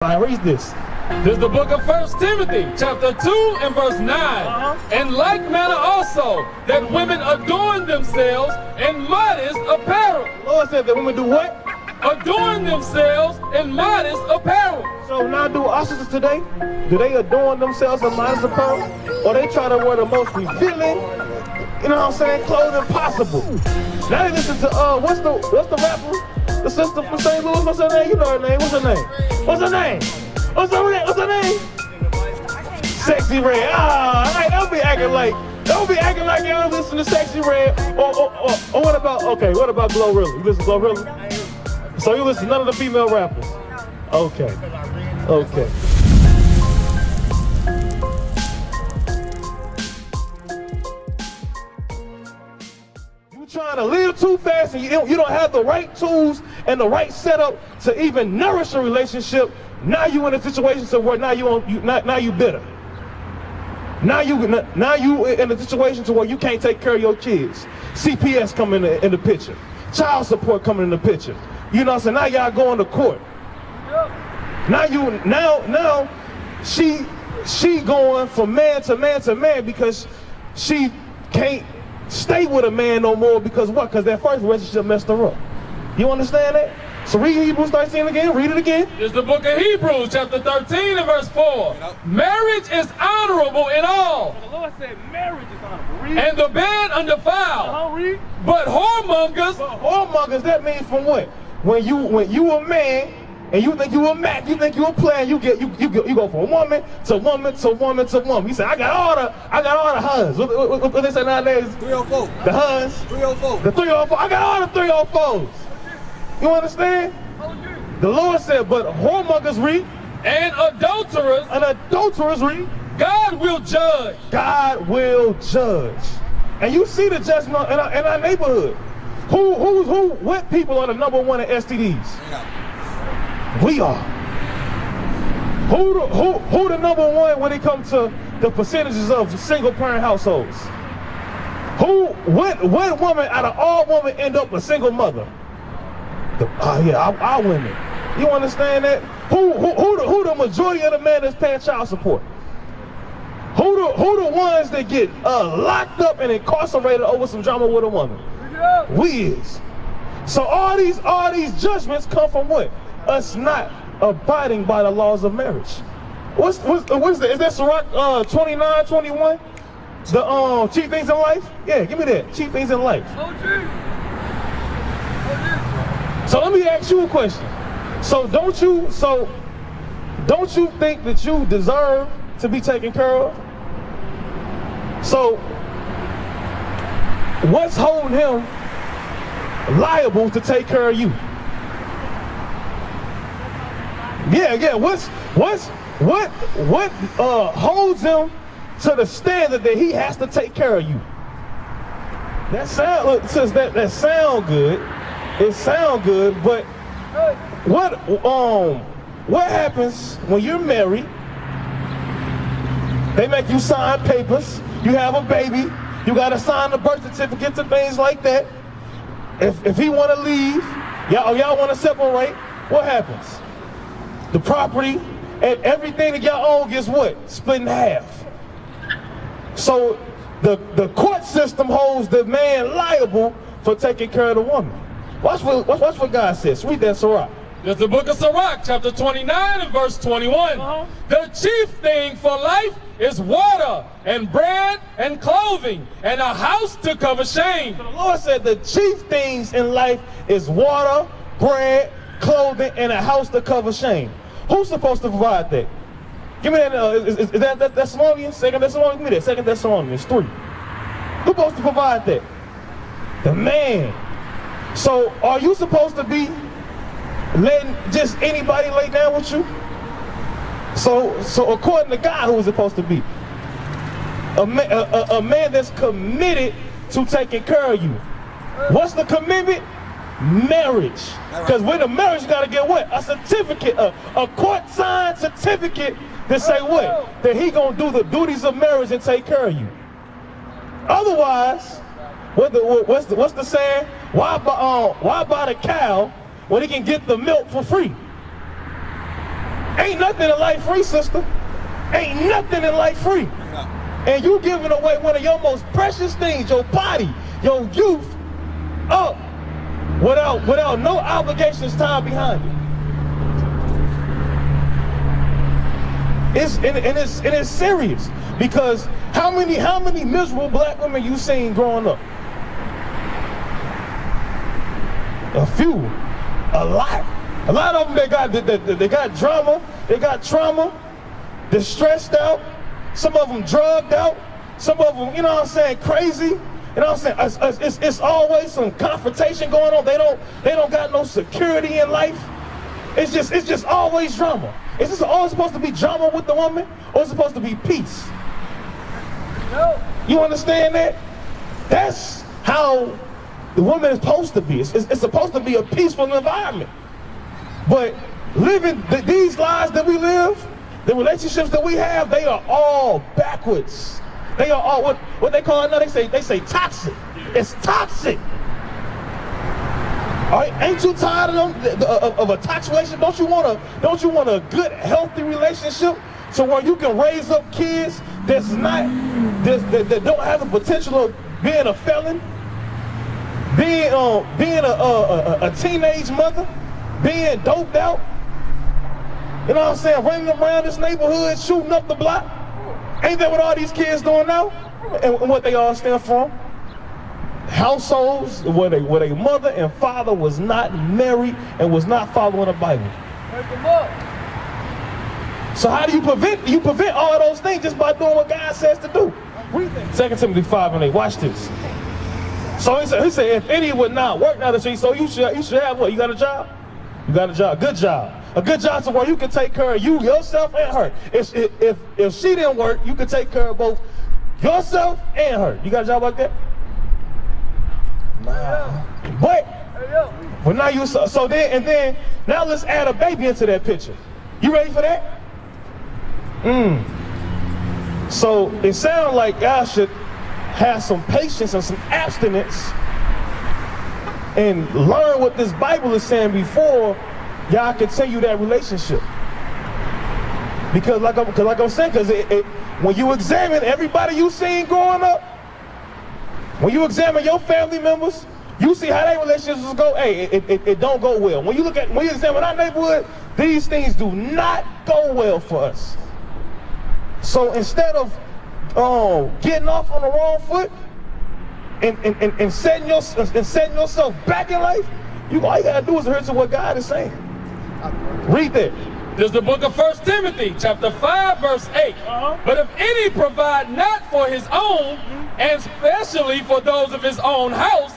I read this. This is the book of 1 Timothy, chapter 2 and verse 9. In like manner also, that women adorn themselves in modest apparel. The Lord said that women do what? Adorn themselves in modest apparel. So now do our sisters today? Do they adorn themselves in modest apparel? Or they try to wear the most revealing, you know what I'm saying, clothing possible? Now they listen to, what's the rapper? The sister from St. Louis, what's her name? You know her name, what's her name? What's her name? What's her name? Sexyy Red. Right, don't be acting like you don't listen to Sexyy Red. Or what about Glorilla? You listen to Glorilla? So you listen to none of the female rappers? Okay. You trying to live too fast and you don't have the right tools and the right setup to even nourish a relationship. Now you in a situation where now you bitter. Now you in a situation to where you can't take care of your kids. CPS coming in the picture. Child support coming in the picture. You know what I'm saying? Now y'all going to court. Now she going from man to man to man because she can't stay with a man no more because what? Because that first relationship messed her up. You understand that? So read Hebrews 13 again, read it again. It's the book of Hebrews, chapter 13 and verse 4. Marriage is honorable in all. So the Lord said marriage is honorable. Read. And the bed undefiled. Read. But whoremongers. That means from what? When you a man and you think you a Mac, you think you a player, you go from woman to woman to woman to woman. You say I got all the huns. What they say nowadays? 304. The huns. 304. The 304. I got all the 304s. You understand? The Lord said, but whoremongers read. And adulterers read. God will judge. God will judge. And you see the judgment in our neighborhood. What people are the number one in STDs? Yeah. We are. Who the number one when it comes to the percentages of single parent households? What woman out of all women end up a single mother? Our women. You understand that? Who the majority of the men that's paying child support? Who the ones that get locked up and incarcerated over some drama with a woman? We is. So all these judgments come from what? Us not abiding by the laws of marriage. What's that? Is that Sirach 29, 21? The chief things in life? Yeah, give me that. Chief things in life. So let me ask you a question. So don't you think that you deserve to be taken care of? So what's holding him liable to take care of you? Yeah. What holds him to the standard that he has to take care of you? That sound good. It sounds good, but what happens when you're married? They make you sign papers. You have a baby. You got to sign the birth certificates and things like that. If he want to leave, y'all want to separate, what happens? The property and everything that y'all own gets what? Split in half. So the court system holds the man liable for taking care of the woman. Watch what God says. Read that Sirach. There's the book of Sirach, chapter 29 and verse 21. The chief thing for life is water and bread and clothing and a house to cover shame. So the Lord said the chief things in life is water, bread, clothing, and a house to cover shame. Who's supposed to provide that? Give me that. Is that Thessalonians? 2 Thessalonians? Give me that. 2 Thessalonians 3. Who's supposed to provide that? The man. So are you supposed to be letting just anybody lay down with you? So according to God, who is it supposed to be? A man that's committed to taking care of you. What's the commitment? Marriage. Because with a marriage, you got to get what? A certificate, a court-signed certificate that say what? That he gonna do the duties of marriage and take care of you. Otherwise, what's the saying? Why buy the cow when he can get the milk for free? Ain't nothing in life free, sister. Ain't nothing in life free. And you giving away one of your most precious things, your body, your youth, up without no obligations tied behind it. It's serious, because how many miserable black women you seen growing up? A few, a lot of them. They got drama, they got trauma, they're stressed out. Some of them drugged out. Some of them, you know what I'm saying, crazy. You know what I'm saying? It's always some confrontation going on. They don't got no security in life. It's just always drama. Is this always supposed to be drama with the woman, or is it supposed to be peace? No. You understand that? That's how the woman is supposed to be. It's supposed to be a peaceful environment. But living these lives that we live, the relationships that we have, they are all backwards. They are all what they call it now. They say toxic. It's toxic. All right, ain't you tired of a toxic relationship? Don't you want a good, healthy relationship, so where you can raise up kids that don't have the potential of being a felon, being a teenage mother, being doped out? You know what I'm saying? Running around this neighborhood, shooting up the block. Ain't that what all these kids doing now? And what they all stand for? Households where their mother and father was not married and was not following the Bible. So how do you prevent all of those things? Just by doing what God says to do. Read that. 2 Timothy 5:8. Watch this. So he said, if any would not work now, so you should have what? You got a job? You got a job. Good job. A good job to where you can take care of you, yourself, and her. If she didn't work, you can take care of both yourself and her. You got a job like that? Nah. But now you then now let's add a baby into that picture. You ready for that? So it sounds like y'all should have some patience and some abstinence and learn what this Bible is saying before y'all continue that relationship. Because like I'm saying, when you examine everybody you seen growing up, when you examine your family members, you see how their relationships go. Hey, it don't go well. When you examine our neighborhood, these things do not go well for us. So instead of getting off on the wrong foot and setting yourself back in life, all you gotta do is adhere to what God is saying. Read that. This is the book of 1 Timothy, chapter 5, verse 8. But if any provide not for his own, and especially for those of his own house,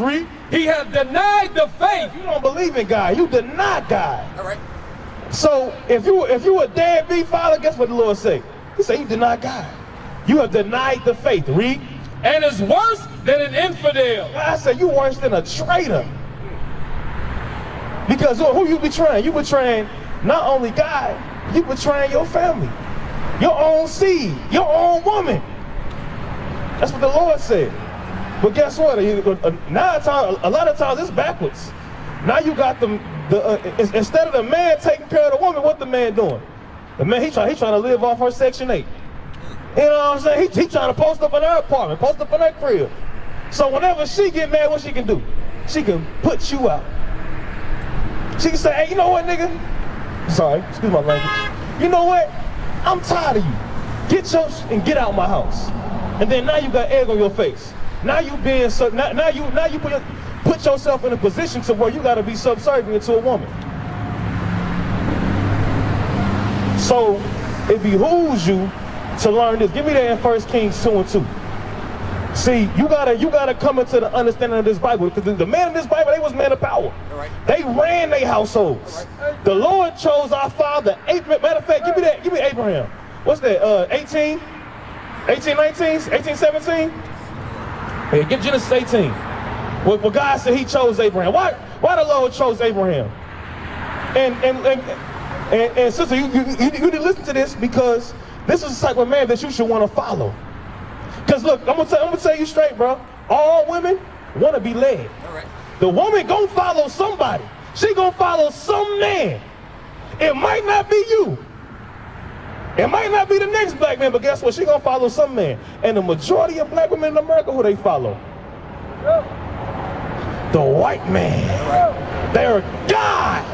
read. He has denied the faith. You don't believe in God. You deny God. All right. So if you a deadbeat father, guess what the Lord say? He say you deny God. You have denied the faith. Read. And is worse than an infidel. God said you worse than a traitor. Because who you betraying? You betraying not only God, you betraying your family, your own seed, your own woman. That's what the Lord said. But guess what? Now a lot of times it's backwards. Now you got instead of the man taking care of the woman, what the man doing? The man, he trying to live off her Section 8. You know what I'm saying? He trying to post up in her apartment, post up in her crib. So whenever she get mad, what she can do? She can put you out. She can say, hey, you know what, nigga? Sorry, excuse my language. You know what? I'm tired of you. Get out my house. And then now you got egg on your face. Now you being now you put yourself in a position to where you got to be subservient to a woman. So it behooves you to learn this. Give me that in 1 Kings 2:2. See, you gotta come into the understanding of this Bible, because the man in this Bible, they was men of power. Right. They ran their households. Right. The Lord chose our father. Matter of fact, give me Abraham. What's that? 18, 19, 18, 17? Hey, get Genesis 18. Well, God said He chose Abraham. Why the Lord chose Abraham? And sister, you need to listen to this, because this is the type of man that you should want to follow. Because look, I'm gonna tell you straight, bro. All women want to be led. All right. The woman gonna follow somebody. She gonna follow some man. It might not be you. It might not be the next black man, but guess what? She gonna follow some man. And the majority of black women in America, who they follow? The white man. They're God.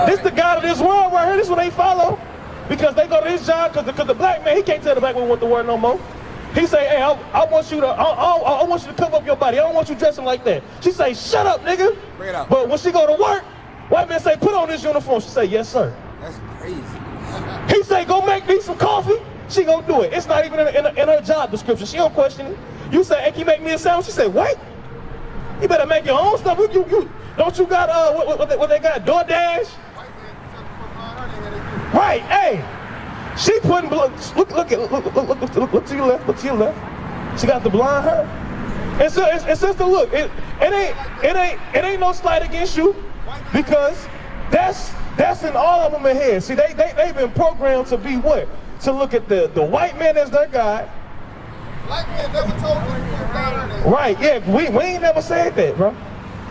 This the God of this world right here. This is what they follow. Because they go to his job, because the black man, he can't tell the black woman what to wear no more. He say, hey, I want you to cover up your body. I don't want you dressing like that. She say, shut up, nigga. Bring it out. But when she go to work, white man say, put on this uniform. She say, yes, sir. That's crazy. He say, go make me some coffee. She gonna do it. It's not even in her job description. She don't question it. You say, hey, can you make me a sandwich? She say, what? You better make your own stuff. Don't you got what they got? DoorDash? Right. Hey, she putting look to your left. Look to your left. She got the blonde hair. And so it's just the look. It ain't no slight against you, because that's in all of them in here. See, they've been programmed to be what? To look at the white man as their God. Black man never told them. Right, yeah, we ain't never said that, bro.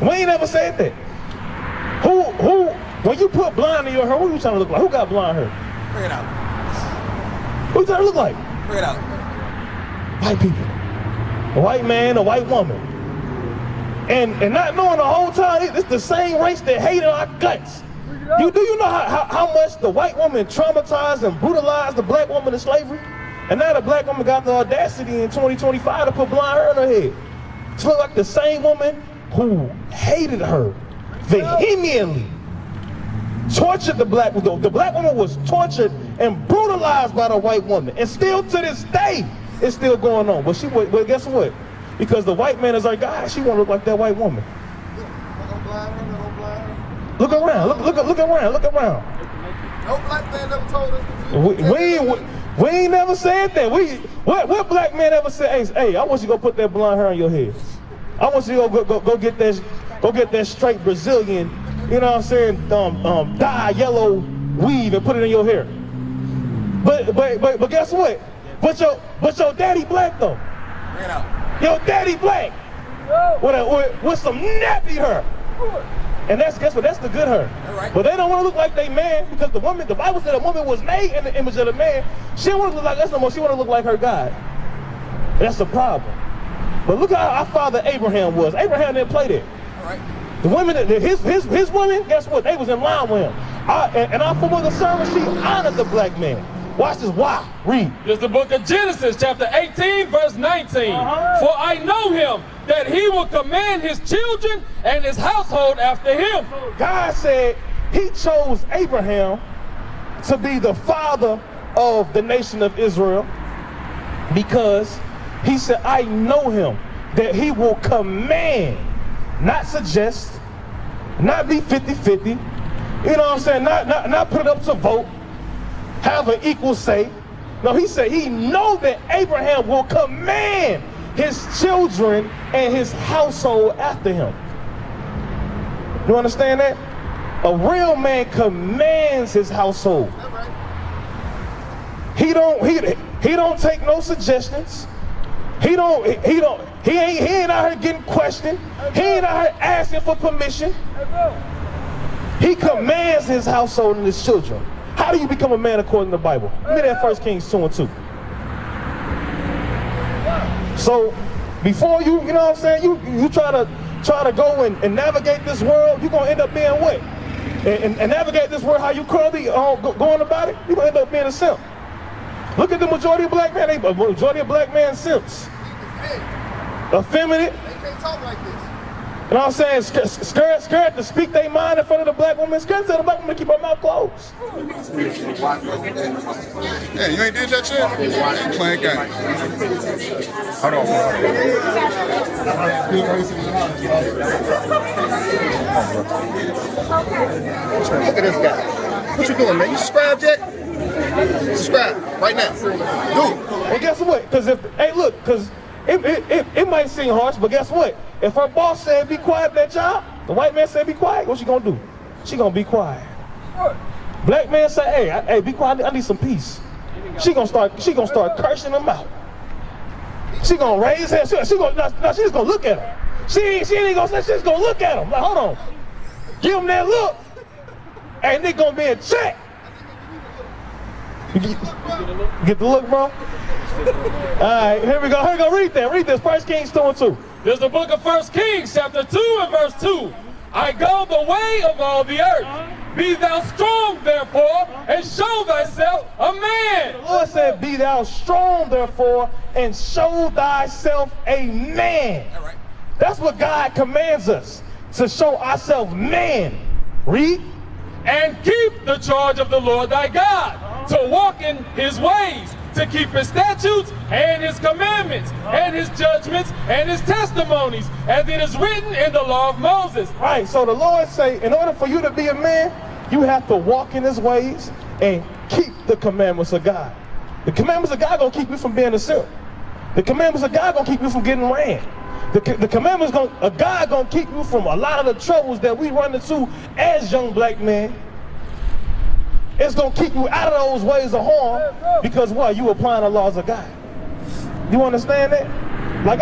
We ain't never said that. Who, when you put blonde in your hair, who you trying to look like? Who got blonde hair? Bring it out. Who you trying to look like? Bring it out. White people. A white man, a white woman. And not knowing the whole time, it's the same race that hated our guts. Do you know how much the white woman traumatized and brutalized the black woman in slavery? And now the black woman got the audacity in 2025 to put blonde hair in her head. To look like the same woman who hated her vehemently, tortured the black woman. The black woman was tortured and brutalized by the white woman. And still to this day, it's still going on. But guess what? Because the white man is our guy, she won't look like that white woman. Look around, look around, look around. No black man never told us. We ain't never said that. What black man ever said, hey, I want you to go put that blonde hair on your head. I want you to go get that straight Brazilian, you know what I'm saying, dye yellow weave and put it in your hair. But guess what? But your daddy black though. Bring it out. Your daddy black. With some nappy hair. And guess what? That's the good hair. Right. But they don't want to look like they man, because the Bible said a woman was made in the image of the man. She don't want to look like us no more. She want to look like her God. And that's the problem. But look how our father Abraham was. Abraham didn't play that. All right. The women, his women, guess what? They was in line with him. And our former servant, she honored the black man. Watch this. Why? Read. It's the book of Genesis, chapter 18, verse 19. For I know him, that he will command his children and his household after him. God said he chose Abraham to be the father of the nation of Israel, because he said, I know him, that he will command, not suggest, not be 50-50, you know what I'm saying, not put it up to vote, have an equal say. No, he said he know that Abraham will command his children and his household after him. You understand that? A real man commands his household. He don't take no suggestions. He ain't out here getting questioned. He ain't out here asking for permission. He commands his household and his children. How do you become a man according to the Bible? Give me that 1 Kings 2 and 2. So before you know what I'm saying, you try to go and navigate this world, you're gonna end up being what? And navigate this world how you currently going about it, you're gonna end up being a simp. Look at the majority of black men, majority of black men simps. Effeminate. They can't talk like this. You know what I'm saying? Scared to speak their mind in front of the black woman. Scared to tell the black woman to keep her mouth closed. Hey, you ain't did that shit? You ain't playing games. Hold on. Look at this guy. What you doing, man? You subscribed yet? Subscribe right now. Do it. And guess what? Because it might seem harsh, but guess what? If her boss said be quiet at that job, the white man said be quiet, what she gonna do? She gonna be quiet. Black man say, hey, be quiet, I need some peace. She gonna start cursing him out. She gonna raise her, she's just gonna look at him. She ain't gonna say, she's gonna look at him. Like, hold on. Give him that look. and they gonna be in check. You get the look, bro? All right, here we go. Here we go. Read that. Read this. 1 Kings 2 and 2. There's the book of 1 Kings, chapter 2 and verse 2. I go the way of all the earth. Be thou strong, therefore, and show thyself a man. The Lord said, be thou strong, therefore, and show thyself a man. All right. That's what God commands us, to show ourselves man. Read. And keep the charge of the Lord thy God, to walk in his ways, to keep his statutes and his commandments and his judgments and his testimonies, as it is written in the law of Moses. Right, so the Lord say, in order for you to be a man, you have to walk in his ways and keep the commandments of God. The commandments of God gonna keep you from being a simp. The commandments of God gonna keep you from getting ran. The commandments of God gonna keep you from a lot of the troubles that we run into as young black men. It's gonna keep you out of those ways of harm because what? You applying the laws of God. You understand that? Like